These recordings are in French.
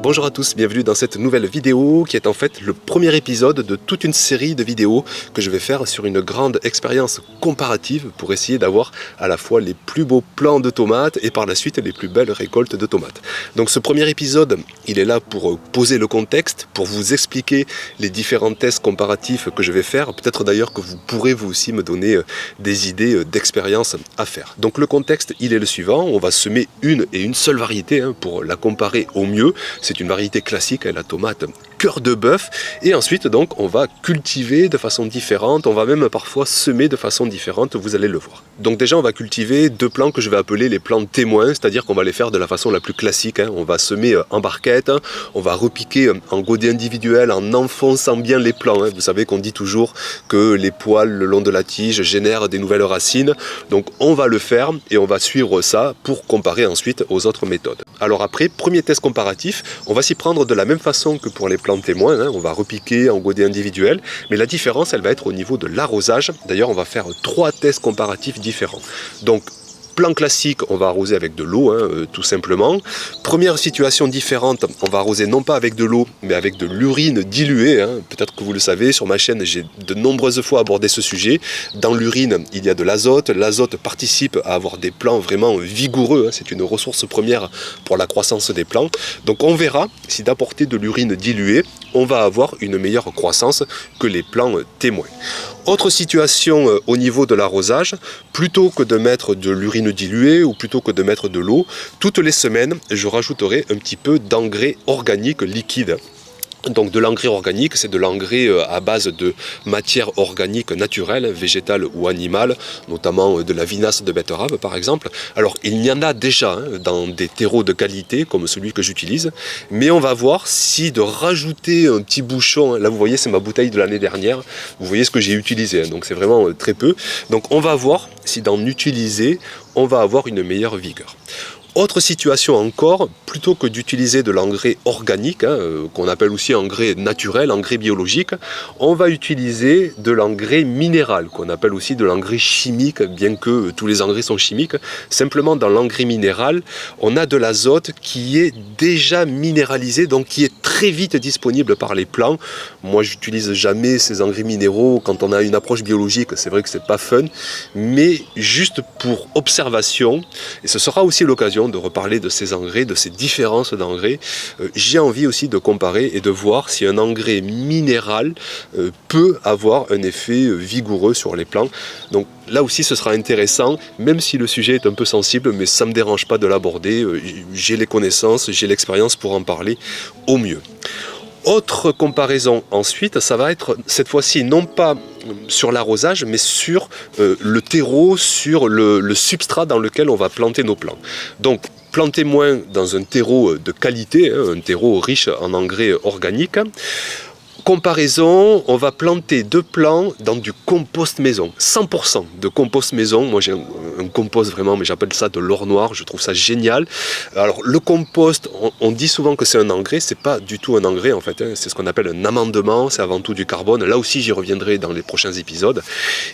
Bonjour à tous, bienvenue dans cette nouvelle vidéo qui est en fait le premier épisode de toute une série de vidéos que je vais faire sur une grande expérience comparative pour essayer d'avoir à la fois les plus beaux plants de tomates et par la suite les plus belles récoltes de tomates. Donc ce premier épisode, il est là pour poser le contexte, pour vous expliquer les différents tests comparatifs que je vais faire, peut-être d'ailleurs que vous pourrez vous aussi me donner des idées d'expérience à faire. Donc le contexte, il est le suivant, on va semer une et une seule variété pour la comparer au mieux. C'est une variété classique, la tomate cœur de bœuf, et ensuite donc on va cultiver de façon différente, on va même parfois semer de façon différente, vous allez le voir. Donc déjà on va cultiver deux plants que je vais appeler les plants témoins, c'est-à-dire qu'on va les faire de la façon la plus classique, on va semer en barquette, on va repiquer en godet individuel en enfonçant bien les plants, vous savez qu'on dit toujours que les poils le long de la tige génèrent des nouvelles racines, donc on va le faire et on va suivre ça pour comparer ensuite aux autres méthodes. Alors après, premier test comparatif, on va s'y prendre de la même façon que pour les plants témoins, on va repiquer en godet individuel, mais la différence elle va être au niveau de l'arrosage. D'ailleurs on va faire 3 tests comparatifs différents. Donc plan classique, on va arroser avec de l'eau, tout simplement. Première situation différente, on va arroser non pas avec de l'eau, mais avec de l'urine diluée. Peut-être que vous le savez, sur ma chaîne, j'ai de nombreuses fois abordé ce sujet. Dans l'urine, il y a de l'azote. L'azote participe à avoir des plants vraiment vigoureux. C'est une ressource première pour la croissance des plants. Donc on verra si d'apporter de l'urine diluée, on va avoir une meilleure croissance que les plants témoins. Autre situation au niveau de l'arrosage, plutôt que de mettre de l'urine diluée ou plutôt que de mettre de l'eau, toutes les semaines, je rajouterai un petit peu d'engrais organique liquide. Donc de l'engrais organique, c'est de l'engrais à base de matière organique naturelle, végétale ou animale, notamment de la vinasse de betterave par exemple. Alors il y en a déjà dans des terreaux de qualité comme celui que j'utilise, mais on va voir si de rajouter un petit bouchon, là vous voyez c'est ma bouteille de l'année dernière, vous voyez ce que j'ai utilisé, donc c'est vraiment très peu. Donc on va voir si d'en utiliser, on va avoir une meilleure vigueur. Autre situation encore, plutôt que d'utiliser de l'engrais organique, qu'on appelle aussi engrais naturel, engrais biologique, on va utiliser de l'engrais minéral, qu'on appelle aussi de l'engrais chimique, bien que tous les engrais sont chimiques. Simplement dans l'engrais minéral, on a de l'azote qui est déjà minéralisé, donc qui est très vite disponible par les plants. Moi, j'utilise jamais ces engrais minéraux quand on a une approche biologique, c'est vrai que c'est pas fun, mais juste pour observation, et ce sera aussi l'occasion de reparler de ces engrais, de ces différences d'engrais. J'ai envie aussi de comparer et de voir si un engrais minéral peut avoir un effet vigoureux sur les plants. Donc là aussi ce sera intéressant, même si le sujet est un peu sensible, mais ça ne me dérange pas de l'aborder. J'ai les connaissances, j'ai l'expérience pour en parler au mieux. Autre comparaison ensuite, ça va être cette fois-ci non pas sur l'arrosage, mais sur le terreau, sur le substrat dans lequel on va planter nos plants. Donc, plan témoin dans un terreau de qualité, un terreau riche en engrais organiques. Comparaison, on va planter 2 plants dans du compost maison, 100% de compost maison. Moi j'ai un compost vraiment, mais j'appelle ça de l'or noir, je trouve ça génial. Alors le compost, on dit souvent que c'est un engrais, c'est pas du tout un engrais en fait, c'est ce qu'on appelle un amendement, c'est avant tout du carbone. Là aussi j'y reviendrai dans les prochains épisodes.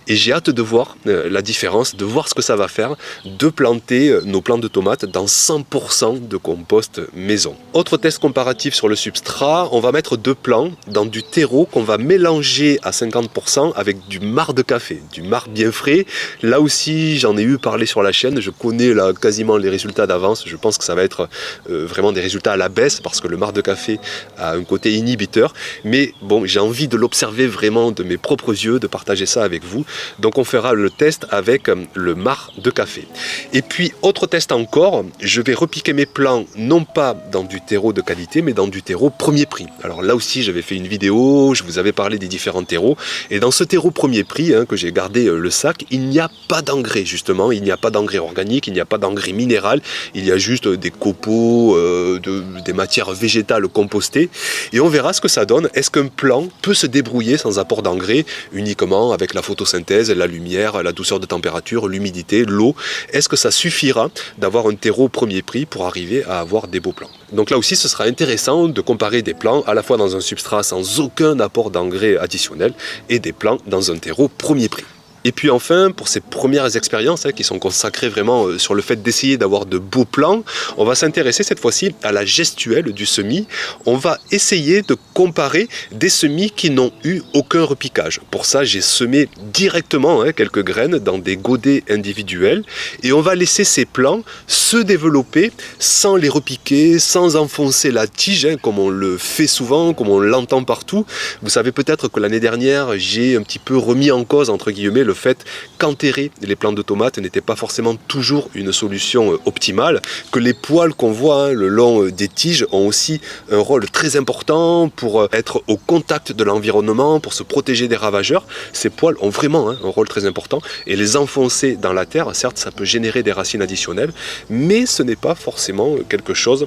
Et j'ai hâte de voir la différence, de voir ce que ça va faire, de planter nos plants de tomates dans 100% de compost maison. Autre test comparatif sur le substrat, on va mettre 2 plants dans du terreau qu'on va mélanger à 50% avec du marc de café, du marc bien frais. Là aussi, j'en ai eu parlé sur la chaîne, je connais là quasiment les résultats d'avance, je pense que ça va être vraiment des résultats à la baisse parce que le marc de café a un côté inhibiteur, mais bon, j'ai envie de l'observer vraiment de mes propres yeux, de partager ça avec vous, donc on fera le test avec le marc de café. Et puis, autre test encore, je vais repiquer mes plants, non pas dans du terreau de qualité, mais dans du terreau premier prix. Alors là aussi, j'avais fait une vidéo, je vous avais parlé des différents terreaux, et dans ce terreau premier prix, que j'ai gardé le sac, il n'y a pas d'engrais justement, il n'y a pas d'engrais organique, il n'y a pas d'engrais minéral, il y a juste des copeaux, des matières végétales compostées, et on verra ce que ça donne. Est-ce qu'un plant peut se débrouiller sans apport d'engrais, uniquement avec la photosynthèse, la lumière, la douceur de température, l'humidité, l'eau? Est-ce que ça suffira d'avoir un terreau premier prix pour arriver à avoir des beaux plants? Donc là aussi, ce sera intéressant de comparer des plants à la fois dans un substrat sans aucun apport d'engrais additionnel et des plants dans un terreau premier prix. Et puis enfin, pour ces premières expériences qui sont consacrées vraiment sur le fait d'essayer d'avoir de beaux plants, on va s'intéresser cette fois-ci à la gestuelle du semis. On va essayer de comparer des semis qui n'ont eu aucun repiquage. Pour ça, j'ai semé directement quelques graines dans des godets individuels et on va laisser ces plants se développer sans les repiquer, sans enfoncer la tige, comme on le fait souvent, comme on l'entend partout. Vous savez peut-être que l'année dernière, j'ai un petit peu remis en cause, entre guillemets, le fait qu'enterrer les plants de tomates n'était pas forcément toujours une solution optimale, que les poils qu'on voit le long des tiges ont aussi un rôle très important pour être au contact de l'environnement, pour se protéger des ravageurs. Ces poils ont vraiment un rôle très important et les enfoncer dans la terre, certes ça peut générer des racines additionnelles, mais ce n'est pas forcément quelque chose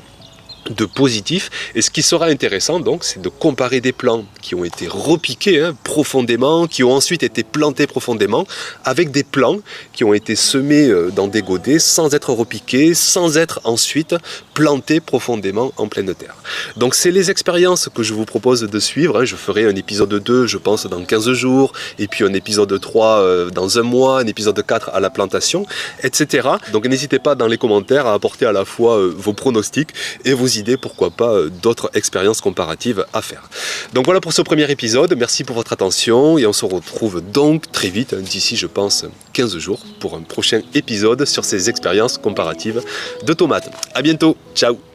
de positif. Et ce qui sera intéressant donc, c'est de comparer des plants qui ont été repiqués profondément, qui ont ensuite été plantés profondément, avec des plants qui ont été semés dans des godets sans être repiqués, sans être ensuite plantés profondément en pleine terre. Donc c'est les expériences que je vous propose de suivre. Je ferai un épisode 2, je pense, dans 15 jours, et puis un épisode 3 dans un mois, un épisode 4 à la plantation, etc. Donc n'hésitez pas dans les commentaires à apporter à la fois vos pronostics et vos idées, pourquoi pas d'autres expériences comparatives à faire. Donc voilà pour ce premier épisode, merci pour votre attention et on se retrouve donc très vite, d'ici je pense 15 jours, pour un prochain épisode sur ces expériences comparatives de tomates. À bientôt, ciao!